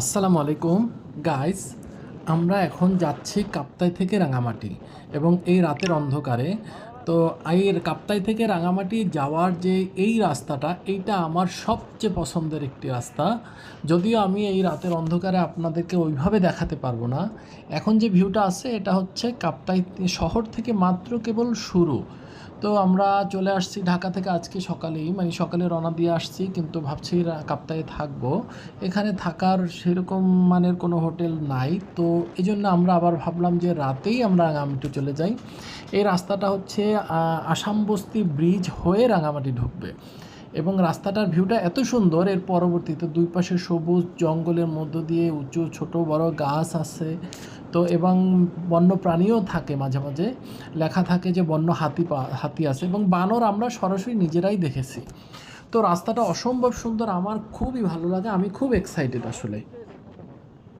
আসসালামু আলাইকুম গাইস। আমরা এখন যাচ্ছি কাপ্তাই থেকে রাঙামাটি এবং এই রাতের অন্ধকারে। তো এই কাপ্তাই থেকে রাঙামাটি যাওয়ার যে এই রাস্তাটা, এইটা আমার সবচেয়ে পছন্দের একটি রাস্তা। যদিও আমি এই রাতের অন্ধকারে আপনাদেরকে ওইভাবে দেখাতে পারবো না। এখন যে ভিউটা আছে এটা হচ্ছে কাপ্তাই শহর থেকে মাত্র কেবল শুরু। তো আমরা চলে আসছি ঢাকা থেকে আজকে সকালেই, মানে সকালে রওনা দিয়ে আসছি, কিন্তু ভাবছি কাপ্তাইয়ে থাকবো। এখানে থাকার সেরকম মানের কোনো হোটেল নাই, তো এই জন্য আমরা আবার ভাবলাম যে রাতেই আমরা রাঙামাটি চলে যাই। এই রাস্তাটা হচ্ছে আসাম বস্তি ব্রিজ হয়ে রাঙামাটি ঢুকবে এবং রাস্তাটার ভিউটা এত সুন্দর। এর পরবর্তীতে দুই পাশে সবুজ জঙ্গলের মধ্য দিয়ে উঁচু ছোট বড় গাছ আছে। তো এবং বন্য প্রাণীও থাকে, মাঝে মাঝে লেখা থাকে যে বন্য হাতি আছে এবং বানর আমরা সরাসরি নিজেরাই দেখেছি। তো রাস্তাটা অসম্ভব সুন্দর, আমার খুবই ভালো লাগে, আমি খুব এক্সাইটেড আসলে।